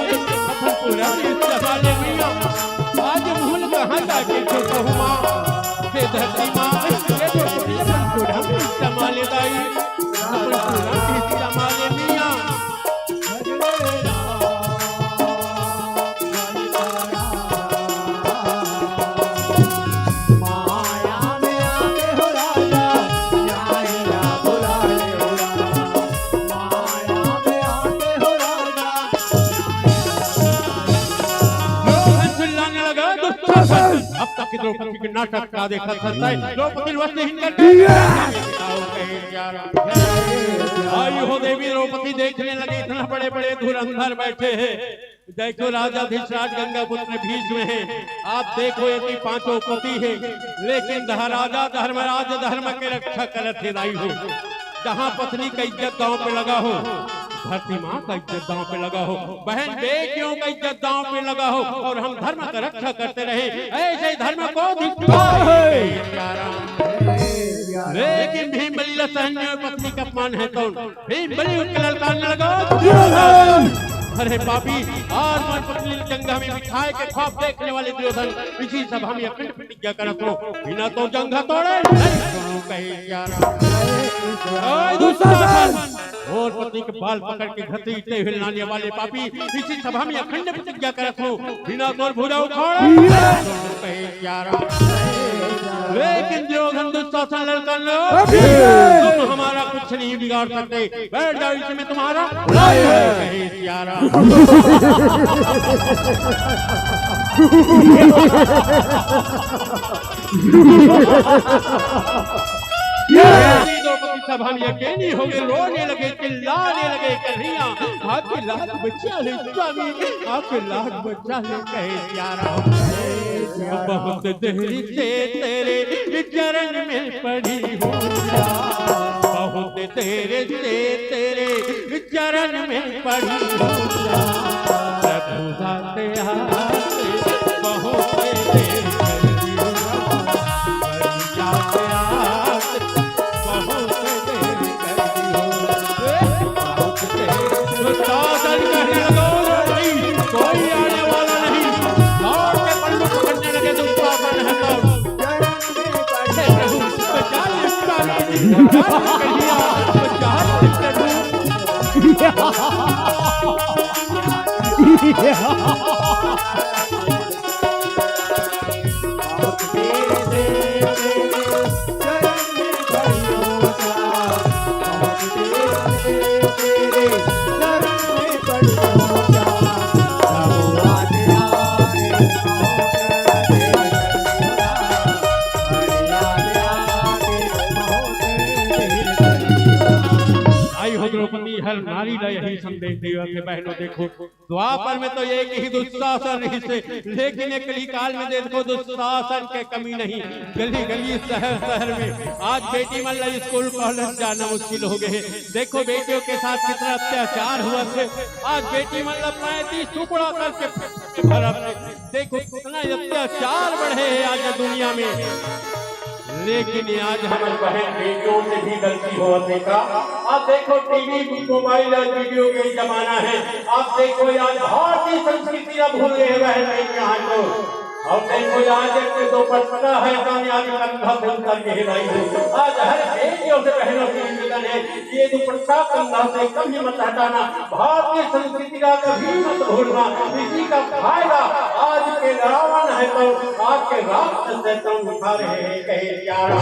अपन को रंग संभाले मिया, आज भूल कहाँ जाके जो कहूँ माँ, हे धरती माँ संभाले दाई, अपन को रंग संभाले मिया। माया में आके हो राजा न्याय ना भुलाए हो राम, माया में आके हो राजा। चिल्लाने लगा दुष्टासन, अब तक की द्रौपदी के नाटक का देखा था, द्रौपदी वश नहीं करते। आई हो देवी द्रौपदी देखने लगे, इतना बड़े बड़े धुरंधर बैठे हैं, देखो राजा धिषराज गंगा पुत्र भीष्म है, आप देखो ये पांचों पति है, लेकिन राजा धर्मराज धर्म के रक्षा करत है। हो जहाँ पत्नी का इज्जत गांव पे लगा हो, धरती माँ का इज्जत दांव पे लगा हो, बहन बेटियों का इज्जत दांव पे लगा हो और हम धर्म का रक्षा करते रहे, ऐसे धर्म को धिक्कार है प्यारा। लेकिन भीम बलि सैन्य पत्नी का अपमान है कौन? भीम बलि उसके ललकारने लगा, अरे पापी, आज मैं पत्नी जंगा में बिठाए के ख्वाब देखने वाले दुर्योधन इसी सभा में अखंड प्रतिज्ञा करत हो, बिना तो जंगा तोड़े और पत्नी के बाल पकड़ के घसीटते हुए लाने वाले पापी इसी सभा में अखंड प्रतिज्ञा करत हो, बिना तो भुजा उखाड़े। लेकिन दुर्योधन दुशासन लड़कर लो, तुम हमारा कुछ नहीं बिगाड़ सकते, बैठ जाओ इसमें तुम्हारा यारा। द्रौपदी सभा में अकेली हो गए, रोने लगे, चिल्लाने लगे, कन्हैया आपके लाख बच्चा ले स्वामी, आपके लाख बच्चा ले कहे प्यारा। बहुत देरी से तेरे चरण में पड़ी हूँ, बहुत देर से तेरे चरण में पड़ी हूँ, प्रभु आते आते बहुत देर करती हूँ, आते आते बहुत देर करती हूँ, बहुत देर साधन कहने लगो नहीं, कोई आने वाला नहीं, लौट के पंडित करने लगे दुशासन है तो प्रभु बचा ले स्वामी, बचा द्रौपदी हर नारी का यही संदेश दिया कि बहनों देखो, द्वापर में तो एक ही दुशासन ही से, लेकिन एक काल में देखो दुशासन के कमी नहीं, गली गली शहर शहर में आज बेटी मतलब स्कूल कॉलेज जाना मुश्किल हो गए। देखो बेटियों के साथ कितना अत्याचार हुआ थे, आज बेटी मतलब 35 टुकड़ा करके भरा, देखो कितना अत्याचार बढ़े है आज दुनिया में। लेकिन आज हमारी बहन बेटियों से भी गलती हो देखा, आप देखो टीवी मोबाइल और वीडियो का जमाना है, आप देखो आज भारतीय संस्कृति अब भूल गए बहन यहाँ को, और देखो आज एक दो पटना है कामयाबी कंधा से उतर के हिलाई है, आज हर बेटियों से बहनों की निवेदन है ये दुपट्टा कंधा से कभी मत हटाना, भारतीय संस्कृति का कभी मत भूलना, इसी का फायदा आज के रावण है तो आज के राक्षस है तो उठा रहे हैं कहे प्यारा।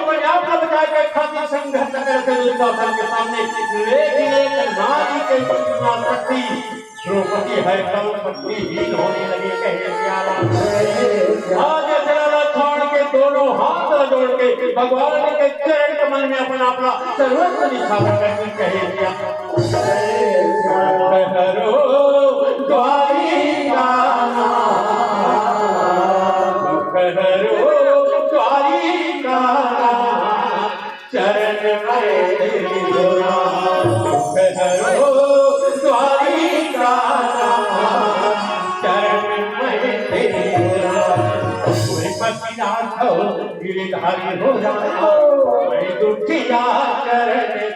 पंजाब का बचा के खातिर संघर्ष करके दुशासन के सामने, लेकिन एक नारी के शक्ति द्रौपदी है कल पत्नीहीन होने लगे कहे प्यारा। आज जरा छोड़ के दोनों हाथ जोड़ के भगवान के चरण कमल में अपना अपना सर्वस्व निछावर करके कहे प्यारा। गिरधारी हो जाओ मैं दुखिया करने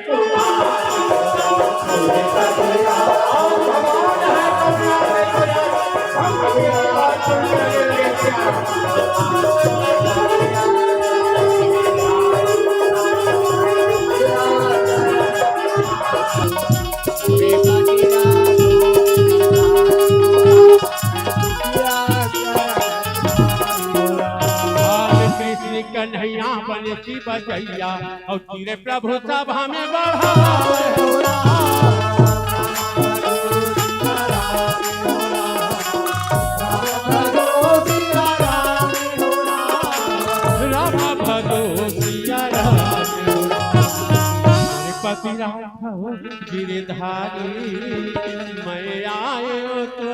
कन्हैया बने सी बजैया और तेरे प्रभु सभा में बढ़ा राम भगो सिया पति गिरधारी मैं आयो तो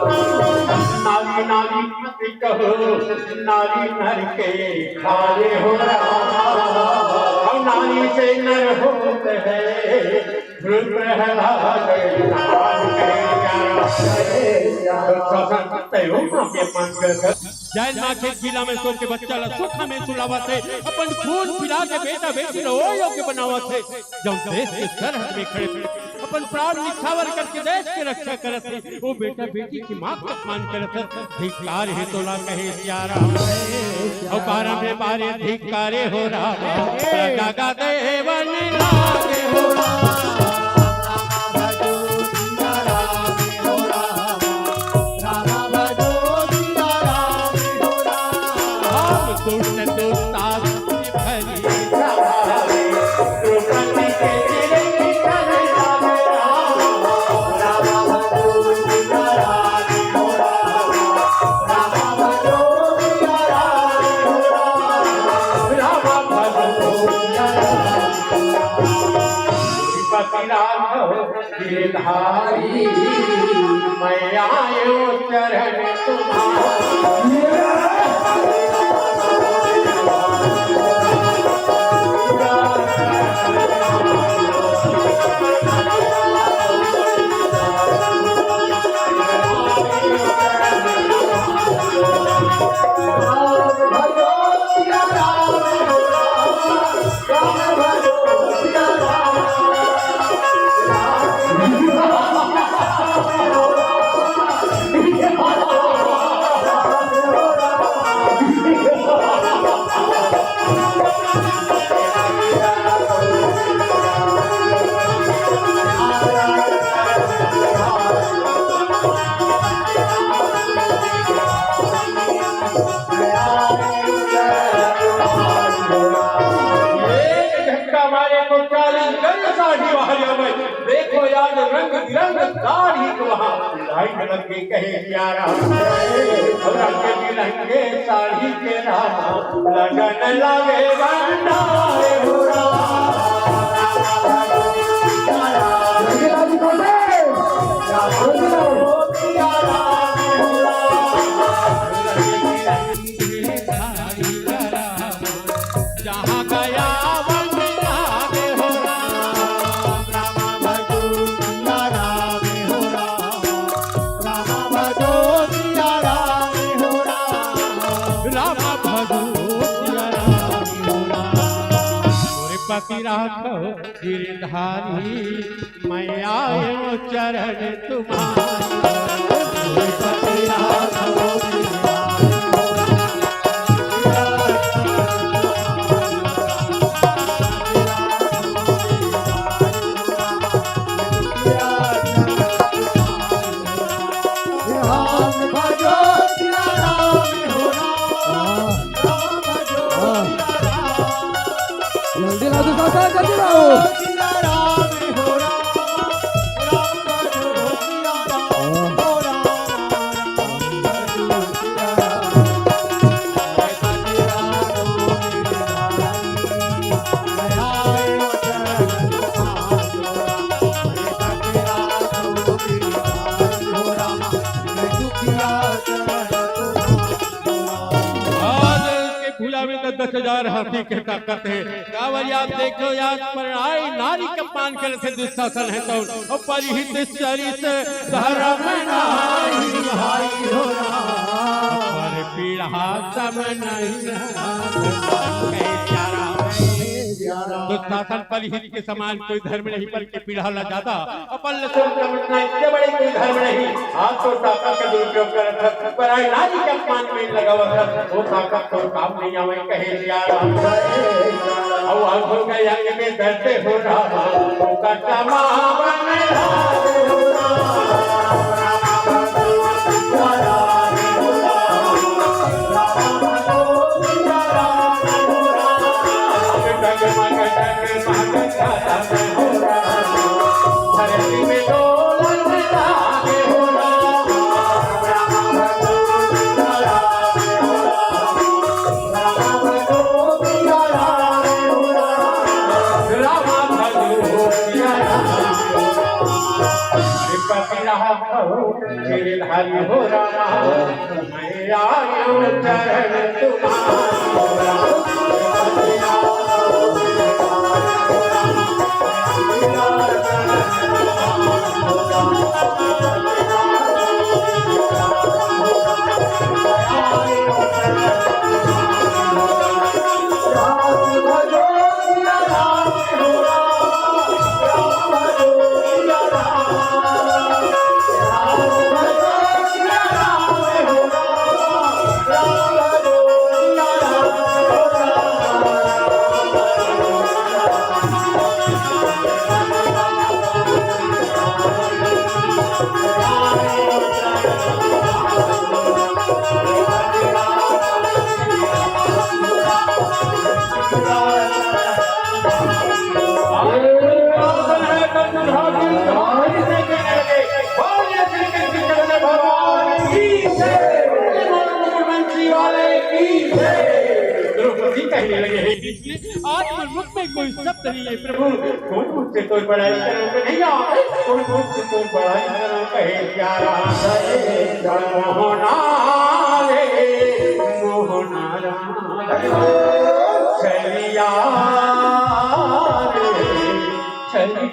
नारी नारी मत कहो नारी नर के खारे हो और नारी से नर होते हैं ध्रुव प्रहलाद जैन माँ के जिला में सो के बच्चा ला सुखा में सुलावा थे अपन खून पिला के बेटा बेटी लो योग्य बनावा थे जब देश के सरहद में खड़े थे अपन प्राण निछावर करके देश की रक्षा करत थे वो बेटा बेटी की मां का अपमान करत धिक्कार है तो ला कहे सियारा और बारह में बारे धिक्कारे हो रहा लगा देवन लागे हो गिरधारी मैं आयो चरण देखो यार रंग बिरंग दाढ़ी को वहाँ लाइन लगे कहे प्यारा रंग बिरंगे साड़ी के राना लगन लगे भंडारे हो जहाँ गया पति राखो गिरधारी मैं आयो चरण तुम्हारे पति राखो में तो 10,000 हाथी के ताकत है कावरिया देखो याद पर आई नारी का पान करे थे दुशासन है तो और परिहित चरित धर्म नाही भाई हो पर पीड़ा सम नहीं दुशासन परिहित के समान कोई धर्म नहीं पर के पीड़ा ला ज्यादा अपन लसन समझना इससे बड़े कोई धर्म नहीं आज तो ताकत का दुरुपयोग कर पर आई नारी का पान में लगा हुआ था वो ताकत तो काम नहीं आवे कहे यारा और आंखों का यंग में दर्द हो रहा वो कटा बन रहा हो राम चरण तुम्हारा आज मुझ में कोई शब्द नहीं है प्रभु कौन मुझसे कोई बड़ाई करो कन्हैया कौन मुझसे कोई बड़ाई करो कहे प्यारा मोहना रे मोहना चलिया रे चलिया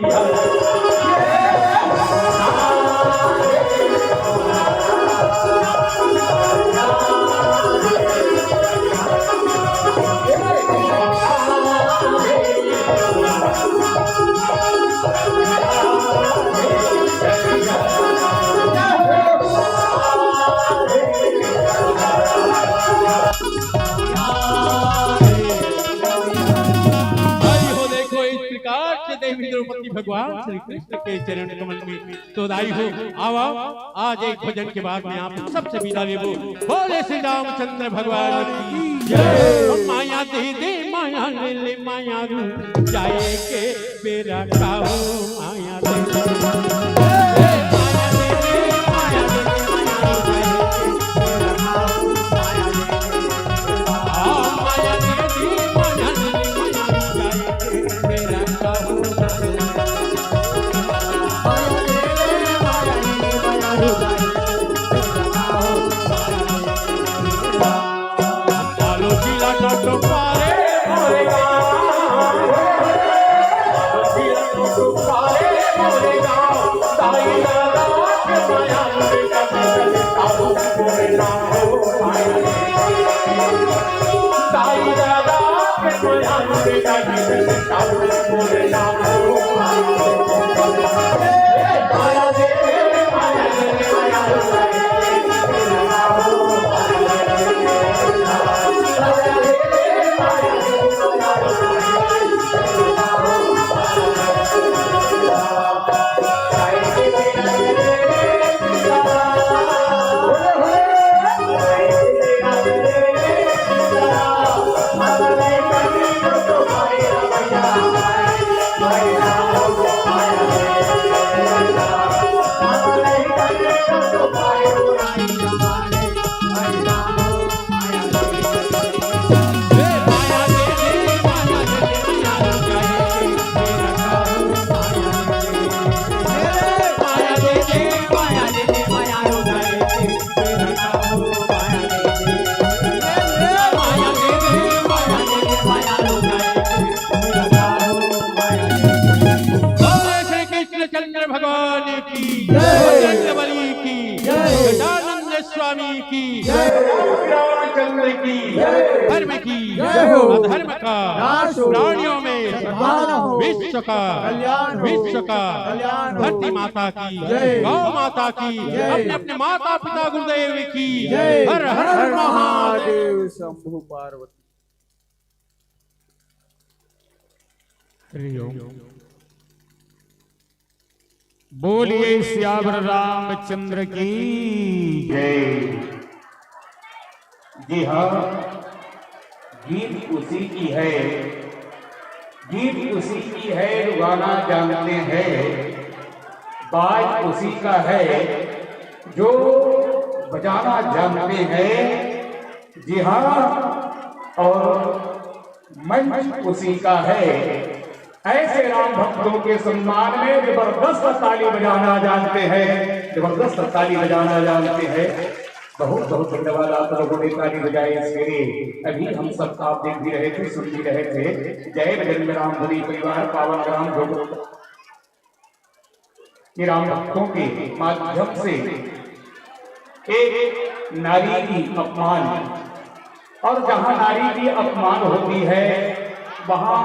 द्रौपदी भगवान श्री कृष्ण के चरण कमल में तो दाई हो आओ आओ आज एक भजन के बाद में आप सबसे विदा लेबो बोले श्री रामचंद्र भगवान की जय माया दे दे माया ले ले माया रू जाए के बेरा काहो माया दे स्वामी की रामचंद्र की धर्म की अधर्म का प्राणियों में विश्व का धरती माता की गौ माता की अपने अपने माता पिता गुरुदेव की हर हर महादेव शंभु पार्वती। बोलिए श्यावर रामचंद्र की जय। जी हाँ, गीत उसी की है, गीत उसी की है, गाना जानते हैं, बाज उसी का है, जो बजाना जानते हैं। जी हाँ, और मंच उसी का है। ऐसे राम भक्तों के सम्मान में जबरदस्त ताली बजाना जानते हैं, जबरदस्त ताली बजाना जानते हैं। बहुत बहुत धन्यवाद। आप लोगों ने ताली बजाई इसके लिए। अभी हम सब आप देख भी रहे थे, सुन भी रहे थे। जय बजरंग राम धुनी परिवार पावन ग्राम जोग कि राम भक्तों के माध्यम से एक नारी की अपमान, और जहां नारी की अपमान होती है वहां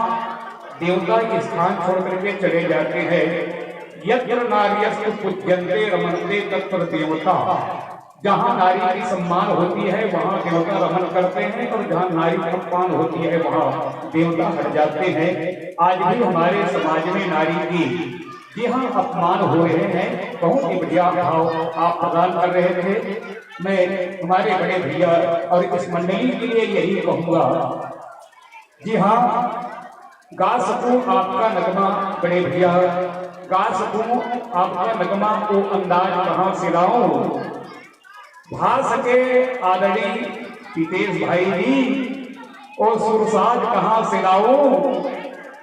देवता के स्थान छोड़ करके चले जाते हैं। यत्र नार्यस्तु पूज्यन्ते रमन्ते तत्र देवता। जहां नारी की सम्मान होती है वहां देवता रमन करते हैं, और जहां नारी की अपमान होती है वहां देवता हट जाते हैं। आज भी हमारे समाज में नारी की यहाँ अपमान हो रहे हैं। बहुत ही बढ़िया भाव आप प्रदान कर रहे थे। मैं हमारे बड़े भैया और इस मंडली के लिए यही कहूंगा, जी हाँ, गा सकूं आपका नगमा बड़े भैया, गा सकूं आपका नगमा को अंदाज कहाँ से लाऊं, भा सके आदड़ी पितेश भाई जी और सुरसाज कहाँ से लाऊं।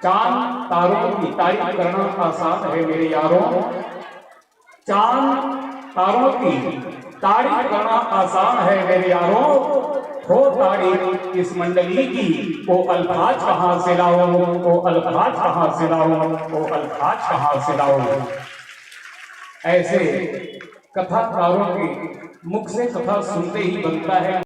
चांद तारों की तारीफ करना आसान है मेरे यारों, चांद तारों की तारीफ करना आसान है मेरे यारों। हो तारीफ इस मंडली की, वो अल्फाज कहाँ से लाऊं, वो अल्फाज कहाँ से लाऊं, वो अल्फाज कहाँ से लाऊं। ऐसे कथाकारों के मुख से कथा सुनते ही बनता है